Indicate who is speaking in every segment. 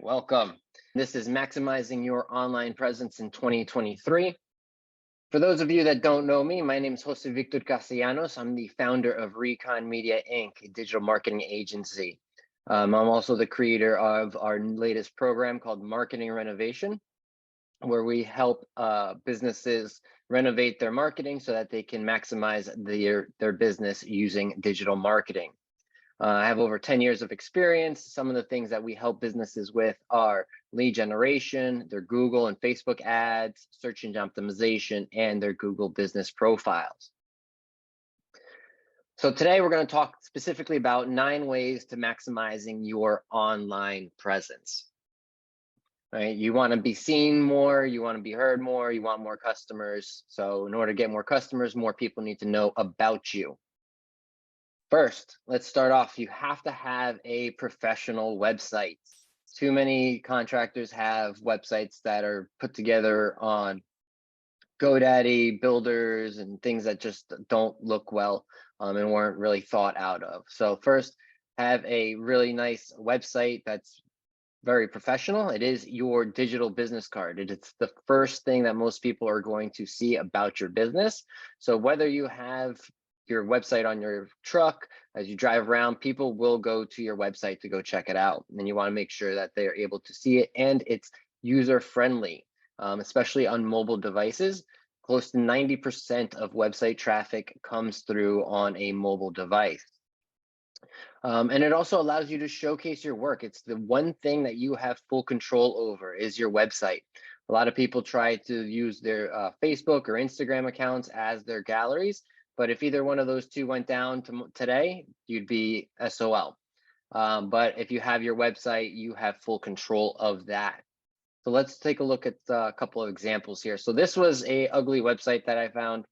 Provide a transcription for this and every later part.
Speaker 1: Welcome. This is Maximizing Your Online Presence in 2023. For those of you that don't know me, my name is Jose Victor Castellanos. I'm the founder of Recon Media Inc., a digital marketing agency. I'm also the creator of our latest program called Marketing Renovation, where we help businesses renovate their marketing so that they can maximize their business using digital marketing. I have over 10 years of experience. Some of the things that we help businesses with are lead generation, their Google and Facebook ads, search engine optimization, and their Google business profiles. So today we're going to talk specifically about 9 ways to maximizing your online presence. Right? You want to be seen more, you want to be heard more, you want more customers. So in order to get more customers, more people need to know about you. First, let's start off. You have to have a professional website. Too many contractors have websites that are put together on GoDaddy, builders, and things that just don't look well and weren't really thought out of. So first, have a really nice website that's very professional. It is your digital business card. It's the first thing that most people are going to see about your business. So whether you have your website on your truck, as you drive around, people will go to your website to go check it out. And you want to make sure that they're able to see it and it's user friendly, especially on mobile devices. Close to 90% of website traffic comes through on a mobile device. And it also allows you to showcase your work. It's the one thing that you have full control over is your website. A lot of people try to use their Facebook or Instagram accounts as their galleries. But if either one of those two went down today, you'd be SOL. But if you have your website, you have full control of that. So let's take a look at a couple of examples here. So this was a ugly website that I found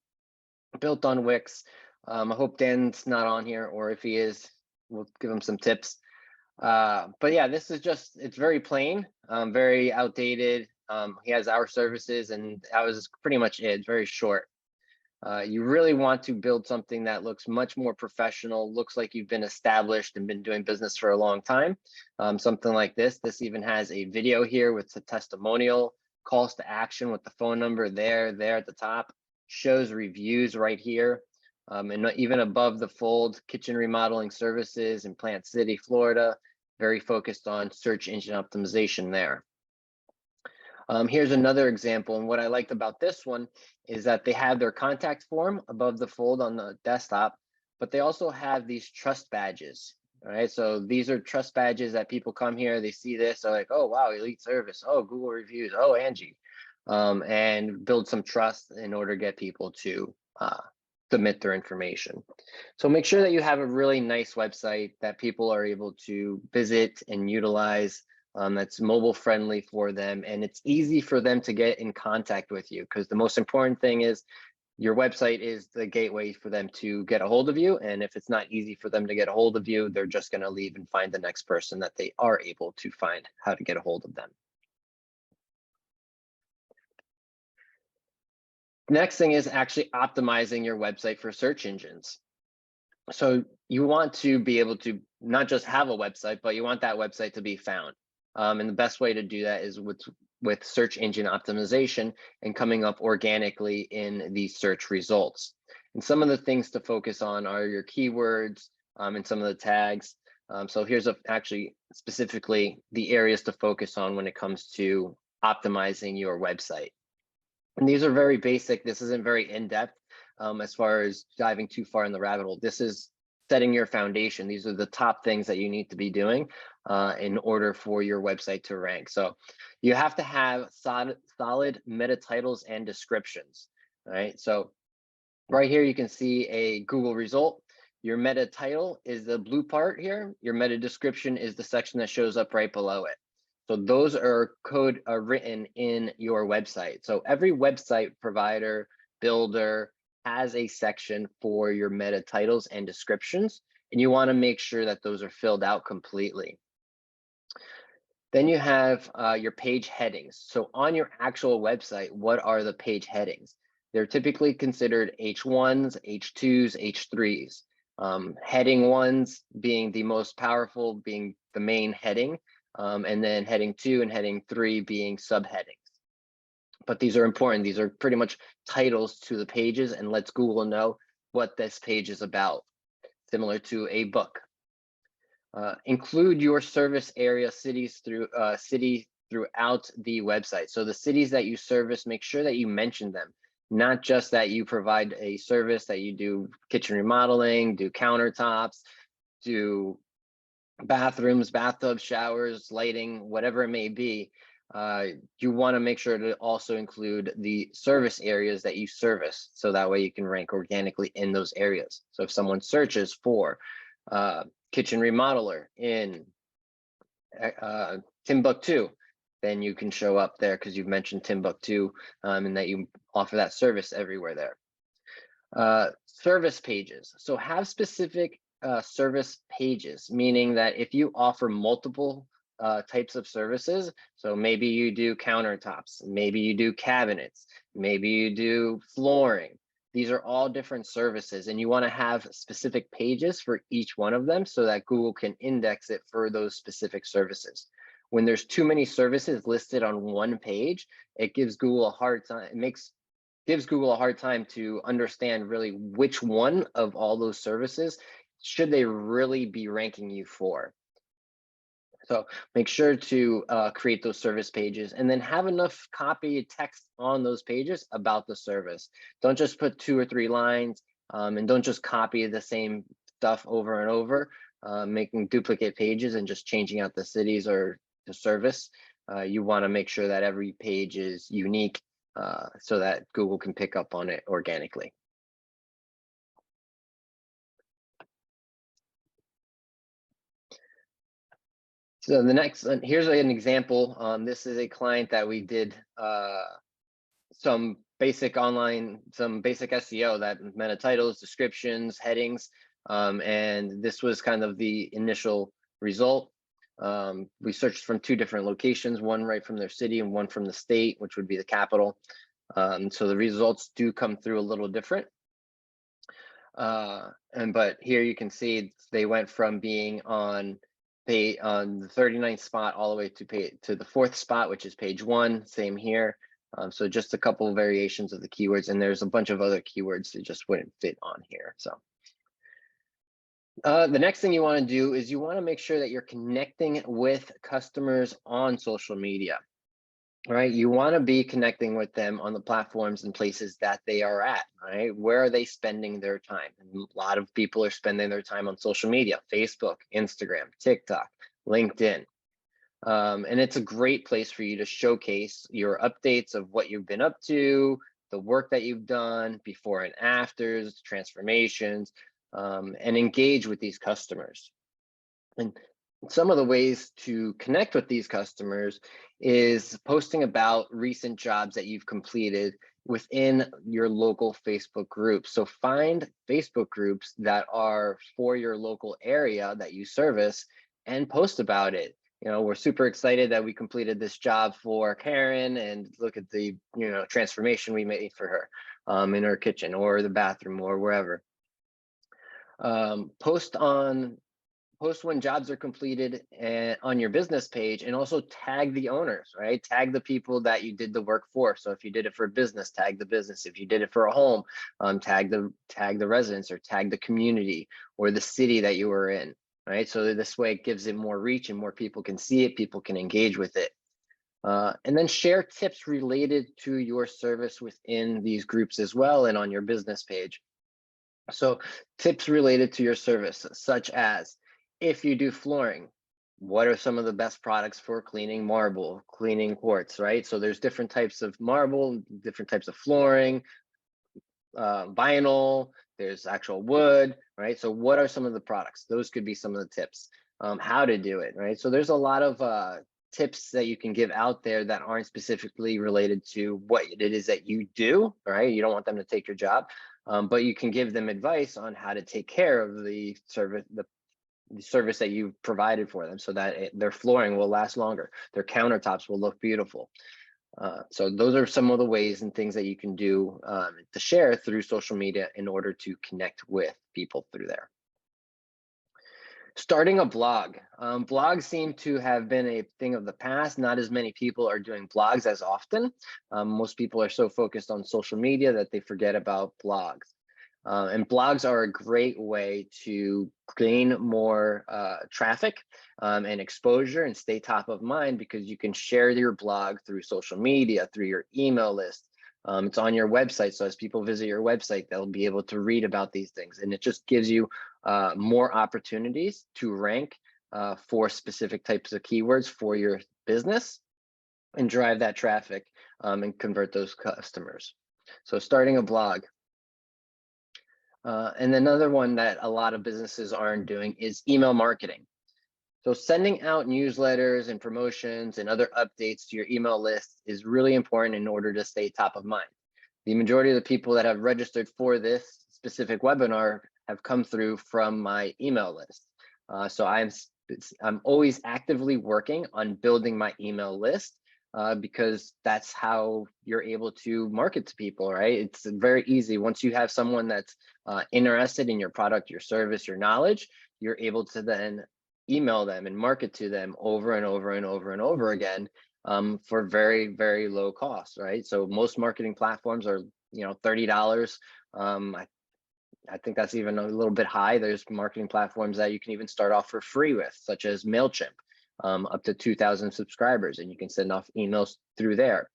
Speaker 1: built on Wix. I hope Dan's not on here, or if he is, we'll give him some tips. But yeah, this is just, it's very plain, very outdated. He has our services and that was pretty much it. It's very short. You really want to build something that looks much more professional, looks like you've been established and been doing business for a long time. Something like this. This even has a video here with the testimonial, calls to action with the phone number there at the top, shows reviews right here. And even above the fold, kitchen remodeling services in Plant City, Florida, very focused on search engine optimization there. Here's another example, and what I liked about this one is that they have their contact form above the fold on the desktop, but they also have these trust badges. All right, so these are trust badges that people come here, they see this, they're like, oh wow, elite service, oh Google reviews, oh Angie, and build some trust in order to get people to submit their information. So make sure that you have a really nice website that people are able to visit and utilize. That's mobile friendly for them and it's easy for them to get in contact with you, because the most important thing is your website is the gateway for them to get a hold of you. And if it's not easy for them to get a hold of you, they're just going to leave and find the next person that they are able to find how to get a hold of them. Next thing is actually optimizing your website for search engines. So you want to be able to not just have a website, but you want that website to be found. And the best way to do that is with search engine optimization and coming up organically in the search results. And some of the things to focus on are your keywords and some of the tags. So here's actually specifically the areas to focus on when it comes to optimizing your website. And these are very basic. This isn't very in-depth as far as diving too far in the rabbit hole. This is setting your foundation. These are the top things that you need to be doing in order for your website to rank. So you have to have solid meta titles and descriptions, right? So right here, you can see a Google result. Your meta title is the blue part here. Your meta description is the section that shows up right below it. So those are written in your website. So every website provider, builder, has a section for your meta titles and descriptions, and you want to make sure that those are filled out completely. Then you have your page headings. So on your actual website, what are the page headings? They're typically considered H1s, H2s, H3s. Heading ones being the most powerful, being the main heading. and then heading 2 and heading 3 being subheadings. But these are important. These are pretty much titles to the pages and lets Google know what this page is about, similar to a book. Include your service area cities throughout the website. So the cities that you service, make sure that you mention them, not just that you provide a service, that you do kitchen remodeling, do countertops, do bathrooms, bathtubs, showers, lighting, whatever it may be. You want to make sure to also include the service areas that you service, so that way you can rank organically in those areas. So if someone searches for kitchen remodeler in Timbuktu, then you can show up there because you've mentioned Timbuktu, and that you offer that service everywhere there. Service pages. So have specific service pages, meaning that if you offer multiple types of services, so maybe you do countertops, maybe you do cabinets, maybe you do flooring. These are all different services, and you want to have specific pages for each one of them so that Google can index it for those specific services. When there's too many services listed on one page, it gives Google a hard time. Gives Google a hard time to understand really which one of all those services should they really be ranking you for. So make sure to create those service pages, and then have enough copy text on those pages about the service. Don't just put 2 or 3 lines, and don't just copy the same stuff over and over, making duplicate pages and just changing out the cities or the service. You want to make sure that every page is unique, so that Google can pick up on it organically. So the next, here's an example. This is a client that we did some basic SEO, that meta titles, descriptions, headings, and this was kind of the initial result. We searched from 2 different locations, one right from their city and one from the state, which would be the capital. So the results do come through a little different. But here you can see they went from being on the 39th spot all the way to the 4th spot, which is page 1. Same here. So just a couple of variations of the keywords, and there's a bunch of other keywords that just wouldn't fit on here. So the next thing you want to do is you want to make sure that you're connecting with customers on social media. Right, you want to be connecting with them on the platforms and places that they are at. Right, where are they spending their time? And a lot of people are spending their time on social media: Facebook, Instagram, TikTok, LinkedIn. And it's a great place for you to showcase your updates of what you've been up to, the work that you've done, before and afters, transformations, and engage with these customers. And some of the ways to connect with these customers is posting about recent jobs that you've completed within your local Facebook group. So find Facebook groups that are for your local area that you service and post about it. You know, we're super excited that we completed this job for Karen, and look at the, transformation we made for her in her kitchen or the bathroom or wherever. Post when jobs are completed on your business page, and also tag the owners, right? Tag the people that you did the work for. So if you did it for a business, tag the business. If you did it for a home, tag the residents, or tag the community or the city that you were in, right? So this way it gives it more reach and more people can see it, people can engage with it. And then share tips related to your service within these groups as well, and on your business page. So tips related to your service, such as, if you do flooring, what are some of the best products for cleaning marble, cleaning quartz, right? So there's different types of marble, different types of flooring, vinyl, there's actual wood, right? So what are some of the products? Those could be some of the tips. How to do it, right? So there's a lot of tips that you can give out there that aren't specifically related to what it is that you do, right? You don't want them to take your job, but you can give them advice on how to take care of the service that you provided for them, so that their flooring will last longer, their countertops will look beautiful. So those are some of the ways and things that you can do to share through social media in order to connect with people through there. Starting a blog. Blogs seem to have been a thing of the past. Not as many people are doing blogs as often. Most people are so focused on social media that they forget about blogs. And blogs are a great way to gain more traffic and exposure and stay top of mind, because you can share your blog through social media, through your email list. It's on your website. So as people visit your website, they'll be able to read about these things. And it just gives you more opportunities to rank for specific types of keywords for your business and drive that traffic and convert those customers. So starting a blog. And another one that a lot of businesses aren't doing is email marketing. So sending out newsletters and promotions and other updates to your email list is really important in order to stay top of mind. The majority of the people that have registered for this specific webinar have come through from my email list. So I'm always actively working on building my email list because that's how you're able to market to people, right? It's very easy. Once you have someone that's interested in your product, your service, your knowledge, you're able to then email them and market to them over and over and over and over again for very, very low cost, right? So most marketing platforms are, $30. I think that's even a little bit high. There's marketing platforms that you can even start off for free with, such as MailChimp, up to 2,000 subscribers, and you can send off emails through there.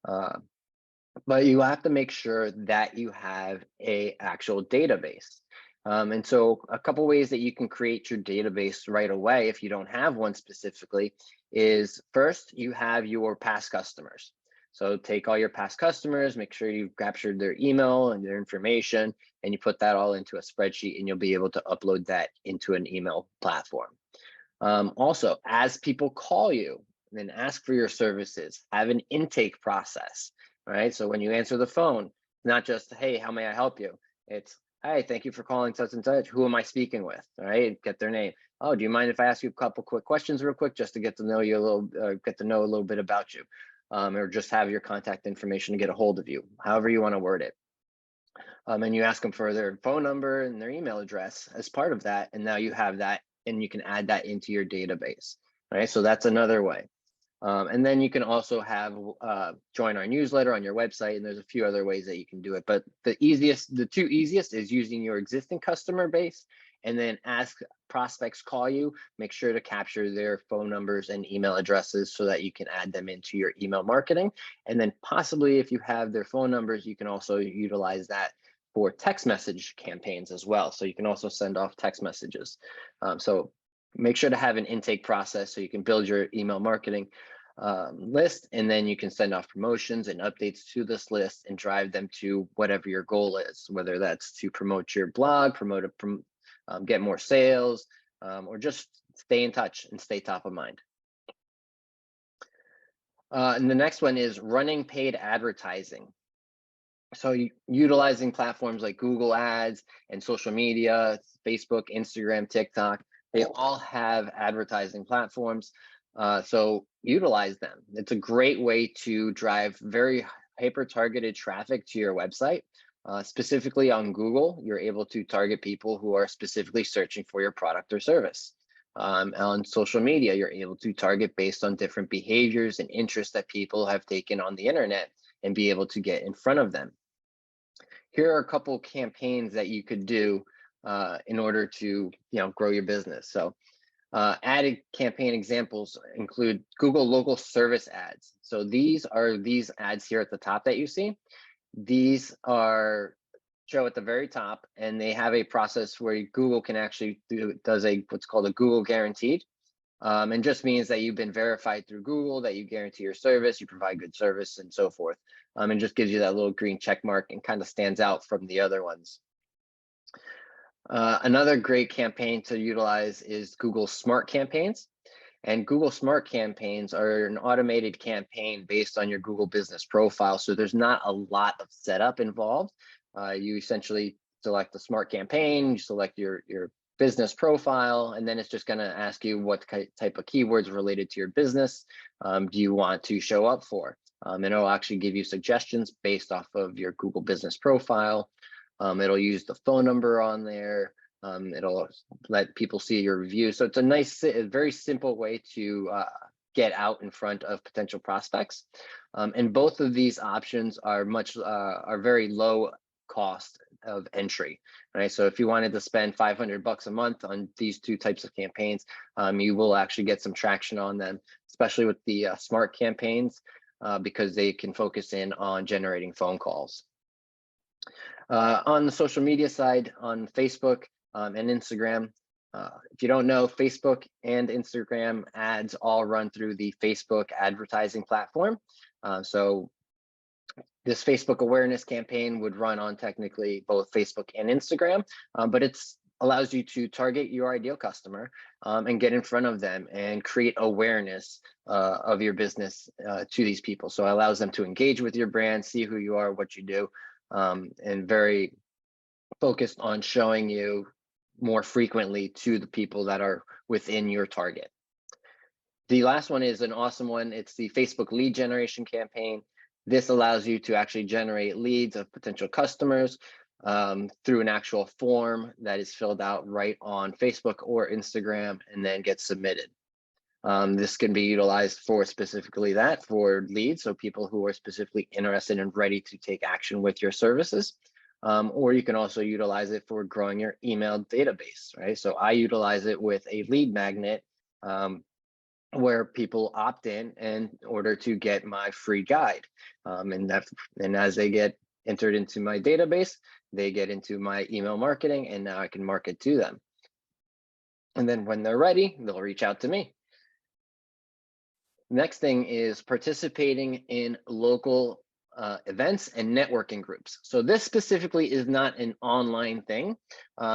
Speaker 1: But you have to make sure that you have a actual database. And so a couple ways that you can create your database right away, if you don't have one specifically, is first you have your past customers. So take all your past customers, make sure you've captured their email and their information, and you put that all into a spreadsheet, and you'll be able to upload that into an email platform. Also, as people call you and ask for your services, have an intake process, right? So when you answer the phone, not just, hey, how may I help you? It's, hi, thank you for calling such and such. Who am I speaking with? All right, get their name. Oh, do you mind if I ask you a couple quick questions real quick, just to get to know you a little, get to know a little bit about you, or just have your contact information to get a hold of you, however you want to word it. And you ask them for their phone number and their email address as part of that, and now you have that, and you can add that into your database. Right, so that's another way. And then you can also have join our newsletter on your website, and there's a few other ways that you can do it. But the two easiest is using your existing customer base, and then ask prospects call you, make sure to capture their phone numbers and email addresses so that you can add them into your email marketing. And then possibly if you have their phone numbers, you can also utilize that for text message campaigns as well. So you can also send off text messages. So make sure to have an intake process so you can build your email marketing list, and then you can send off promotions and updates to this list and drive them to whatever your goal is, whether that's to promote your blog, get more sales, or just stay in touch and stay top of mind. And the next one is running paid advertising. So utilizing platforms like Google Ads and social media, Facebook, Instagram, TikTok, they all have advertising platforms. So utilize them. It's a great way to drive very hyper-targeted traffic to your website. Specifically on Google, you're able to target people who are specifically searching for your product or service. On social media, you're able to target based on different behaviors and interests that people have taken on the internet and be able to get in front of them. Here are a couple campaigns that you could do in order to grow your business. So added campaign examples include Google local service ads. So these are these ads here at the top that you see. These show at the very top, and they have a process where Google can actually does what's called a Google guaranteed. And just means that you've been verified through Google, that you guarantee your service, you provide good service, and so forth. And just gives you that little green check mark and kind of stands out from the other ones. Another great campaign to utilize is Google Smart Campaigns. And Google Smart Campaigns are an automated campaign based on your Google business profile. So there's not a lot of setup involved. You essentially select the smart campaign, you select your business profile, and then it's just going to ask you what type of keywords related to your business do you want to show up for. And it'll actually give you suggestions based off of your Google business profile. It'll use the phone number on there, It'll let people see your review. So it's a nice, a very simple way to get out in front of potential prospects. And both of these options are are very low cost of entry, right? So if you wanted to spend $500 a month on these two types of campaigns, you will actually get some traction on them, especially with the smart campaigns, because they can focus in on generating phone calls. On the social media side, on Facebook and Instagram, if you don't know, Facebook and Instagram ads all run through the Facebook advertising platform. So this Facebook awareness campaign would run on technically both Facebook and Instagram, but it's allows you to target your ideal customer and get in front of them and create awareness of your business to these people. So it allows them to engage with your brand, see who you are, what you do, and very focused on showing you more frequently to the people that are within your target. The last one is an awesome one. It's the Facebook lead generation campaign. This allows you to actually generate leads of potential customers through an actual form that is filled out right on Facebook or Instagram and then gets submitted. This can be utilized for specifically that, for leads, so people who are specifically interested and ready to take action with your services. Or you can also utilize it for growing your email database, right? So I utilize it with a lead magnet where people opt in order to get my free guide. And as they get entered into my database, they get into my email marketing, and now I can market to them. And then when they're ready, they'll reach out to me. Next thing is participating in local events and networking groups. So this specifically is not an online thing,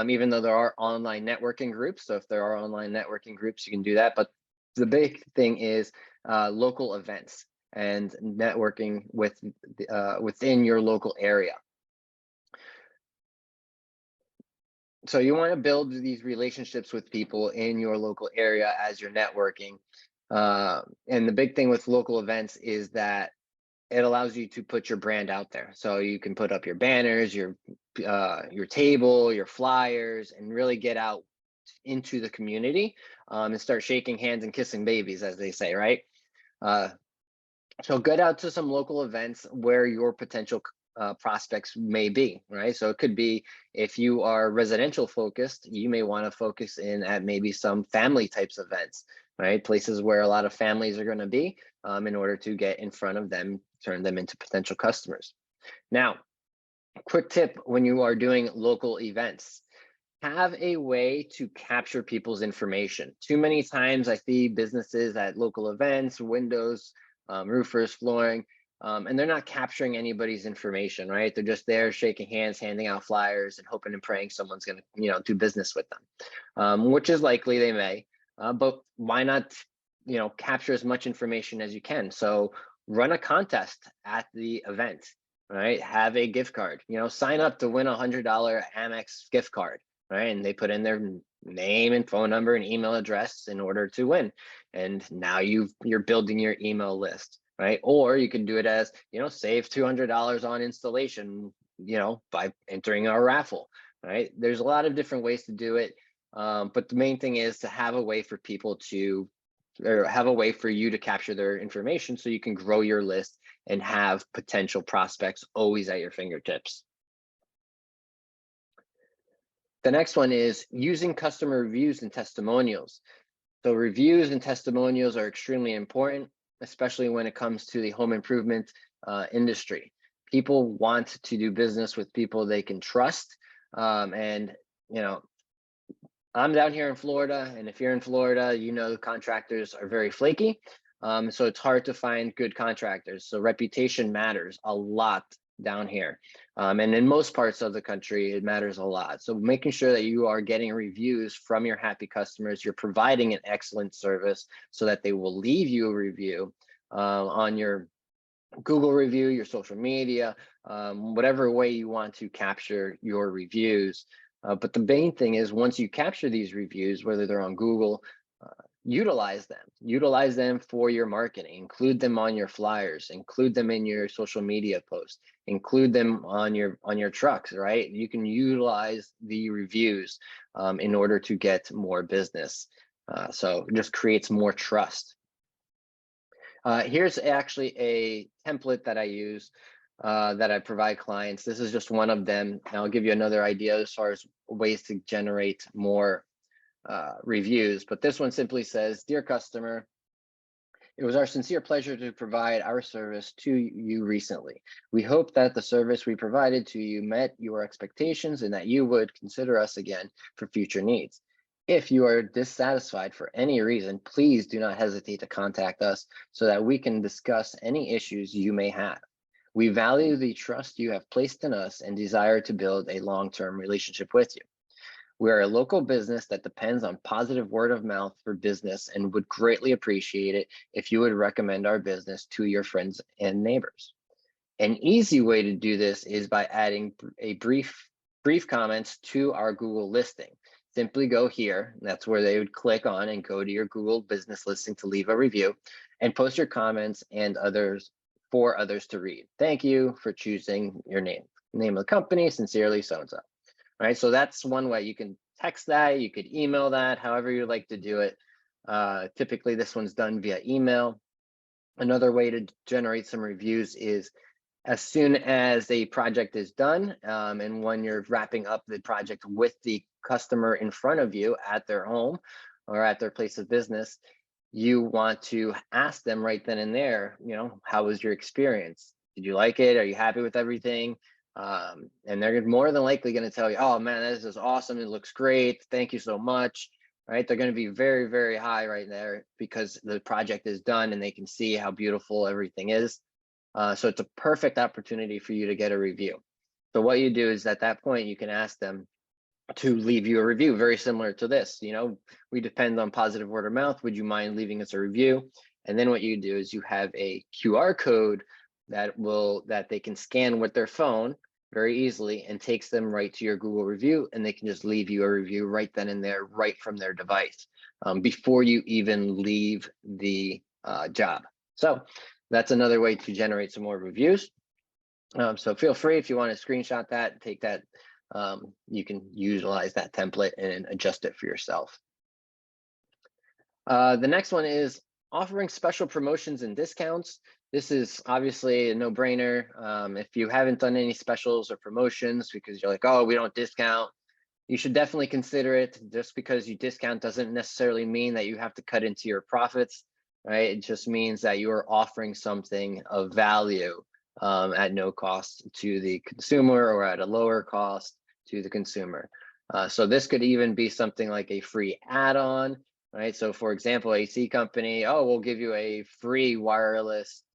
Speaker 1: even though there are online networking groups. So if there are online networking groups, you can do that. But the big thing is local events and networking within your local area. So you want to build these relationships with people in your local area as you're networking. And the big thing with local events is that it allows you to put your brand out there. So you can put up your banners, your table, your flyers, and really get out into the community and start shaking hands and kissing babies, as they say, right? So get out to some local events where your potential prospects may be, right? So it could be, if you are residential focused, you may want to focus in at maybe some family types of events, right? Places where a lot of families are going to be in order to get in front of them, turn them into potential customers. Now, quick tip when you are doing local events, have a way to capture people's information. Too many times I see businesses at local events, windows, roofers, flooring, and they're not capturing anybody's information, right? They're just there shaking hands, handing out flyers, and hoping and praying someone's going to, do business with them, which is likely they may. But why not, capture as much information as you can? So run a contest at the event, right? Have a gift card. Sign up to win $100 Amex gift card, right? And they put in their name and phone number and email address in order to win. And now you're building your email list, right? Or you can do it as, save $200 on installation, by entering our raffle, right? There's a lot of different ways to do it. But the main thing is to have a way for have a way for you to capture their information so you can grow your list and have potential prospects always at your fingertips. The next one is using customer reviews and testimonials. So reviews and testimonials are extremely important, especially when it comes to the home improvement industry. People want to do business with people they can trust. And, I'm down here in Florida, and if you're in Florida, contractors are very flaky. So it's hard to find good contractors. So reputation matters a lot down here. And in most parts of the country, it matters a lot. So making sure that you are getting reviews from your happy customers, you're providing an excellent service so that they will leave you a review on your Google review, your social media, whatever way you want to capture your reviews. But the main thing is, once you capture these reviews, whether they're on Google, utilize them for your marketing, include them on your flyers, include them in your social media posts, include them on your trucks, right? You can utilize the reviews in order to get more business. So it just creates more trust. Here's actually a template that I use that I provide clients. This is just one of them. And I'll give you another idea as far as ways to generate more reviews, but this one simply says, "Dear customer, it was our sincere pleasure to provide our service to you recently. We hope that the service we provided to you met your expectations and that you would consider us again for future needs. If you are dissatisfied for any reason, please do not hesitate to contact us so that we can discuss any issues you may have. We value the trust you have placed in us and desire to build a long-term relationship with you. We are a local business that depends on positive word of mouth for business and would greatly appreciate it if you would recommend our business to your friends and neighbors." An easy way to do this is by adding a brief comments to our Google listing. Simply go here, and that's where they would click on and go to your Google business listing to leave a review and post your comments and others for others to read. Thank you for choosing your name of the company, sincerely so-and-so. Right, so that's one way. You can text that, you could email that, however you like to do it. Typically, this one's done via email. Another way to generate some reviews is as soon as a project is done, and when you're wrapping up the project with the customer in front of you at their home or at their place of business, you want to ask them right then and there, how was your experience? Did you like it? Are you happy with everything? And they're more than likely going to tell you, "Oh man, this is awesome. It looks great. Thank you so much." Right? They're going to be very, very high right there because the project is done and they can see how beautiful everything is. So it's a perfect opportunity for you to get a review. So what you do is at that point, you can ask them to leave you a review, very similar to this. We depend on positive word of mouth. Would you mind leaving us a review? And then what you do is you have a QR code that they can scan with their phone very easily and takes them right to your Google review, and they can just leave you a review right then and there, right from their device, before you even leave the job. So that's another way to generate some more reviews. So feel free, if you want to screenshot that, take that, you can utilize that template and adjust it for yourself. The next one is offering special promotions and discounts. This is obviously a no-brainer. If you haven't done any specials or promotions because you're like, "Oh, we don't discount," you should definitely consider it. Just because you discount doesn't necessarily mean that you have to cut into your profits, right? It just means that you are offering something of value at no cost to the consumer or at a lower cost to the consumer. So this could even be something like a free add-on, right? So for example, AC company, "Oh, we'll give you a free wireless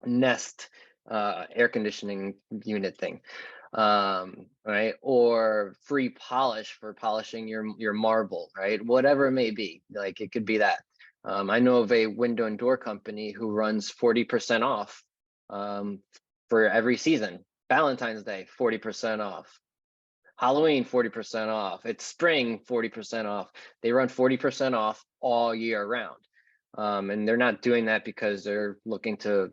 Speaker 1: Nest air conditioning unit thing," right? Or free polish for polishing your marble, right? Whatever it may be, like it could be that. I know of a window and door company who runs 40% off for every season. Valentine's Day, 40% off. Halloween, 40% off. It's spring, 40% off. They run 40% off all year round. And they're not doing that because they're looking to,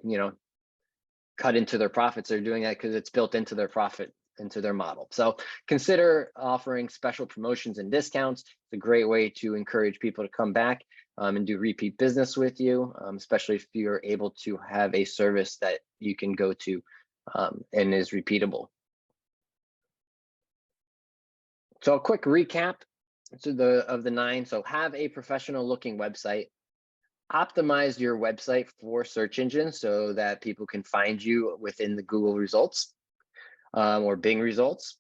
Speaker 1: cut into their profits. They're doing that because it's built into their profit, into their model. So consider offering special promotions and discounts. It's a great way to encourage people to come back and do repeat business with you, especially if you're able to have a service that you can go to and is repeatable. So a quick recap of the 9. So have a professional looking website. Optimize your website for search engines so that people can find you within the Google results or Bing results.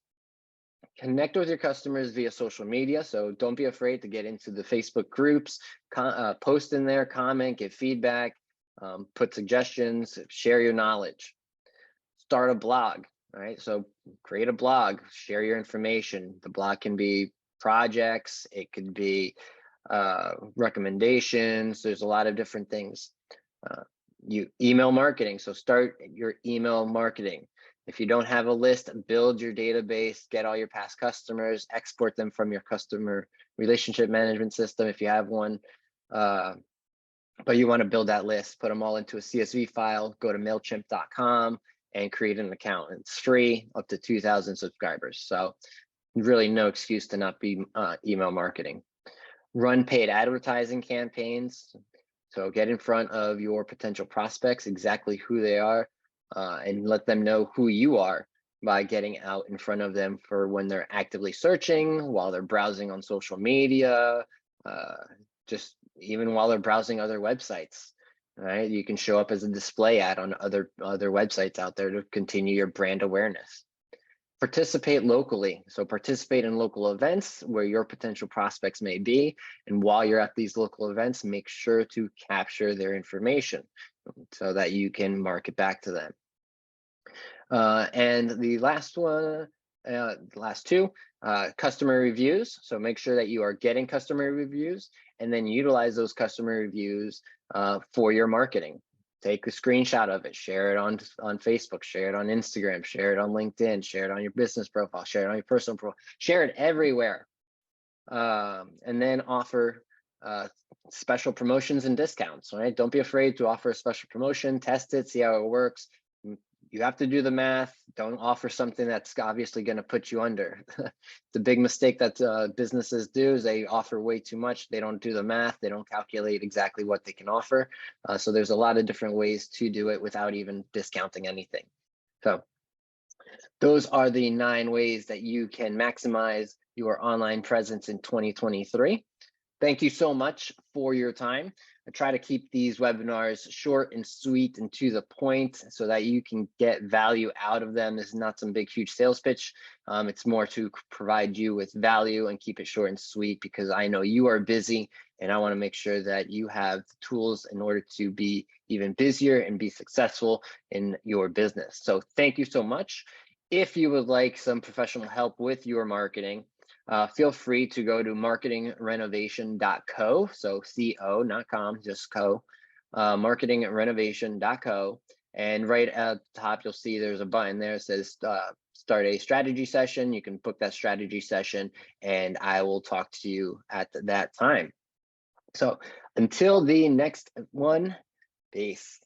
Speaker 1: Connect with your customers via social media. So don't be afraid to get into the Facebook groups, post in there, comment, give feedback, put suggestions, share your knowledge. Start a blog, right? So create a blog, share your information. The blog can be projects, it could be recommendations. There's a lot of different things. Email marketing. So start your email marketing. If you don't have a list, build your database, get all your past customers, export them from your relationship management system if you have one. But you want to build that list, put them all into a CSV file, go to MailChimp.com and create an account. It's free up to 2,000 subscribers. So really no excuse to not be email marketing. Run paid advertising campaigns. So get in front of your potential prospects, exactly who they are, and let them know who you are by getting out in front of them for when they're actively searching, while they're browsing on social media, just even while they're browsing other websites, right? You can show up as a display ad on other websites out there to continue your brand awareness. Participate locally. So participate in local events where your potential prospects may be. And while you're at these local events, make sure to capture their information so that you can market back to them. And the last one, the last two, customer reviews. So make sure that you are getting customer reviews and then utilize those customer reviews for your marketing. Take a screenshot of it, share it on Facebook, share it on Instagram, share it on LinkedIn, share it on your business profile, share it on your personal profile, share it everywhere. And then offer special promotions and discounts, right? Don't be afraid to offer a special promotion, test it, see how it works. You have to do the math. Don't offer something that's obviously going to put you under. The big mistake that businesses do is they offer way too much. They don't do the math. They don't calculate exactly what they can offer. So there's a lot of different ways to do it without even discounting anything. So those are the 9 ways that you can maximize your online presence in 2023. Thank you so much for your time. I try to keep these webinars short and sweet and to the point so that you can get value out of them. This is not some big, huge sales pitch. It's more to provide you with value and keep it short and sweet because I know you are busy and I want to make sure that you have the tools in order to be even busier and be successful in your business. So thank you so much. If you would like some professional help with your marketing, feel free to go to marketingrenovation.co, so co, not com, just co, marketingrenovation.co, and right at the top you'll see there's a button there that says start a strategy session. You can book that strategy session and I will talk to you at that time. So until the next one, peace.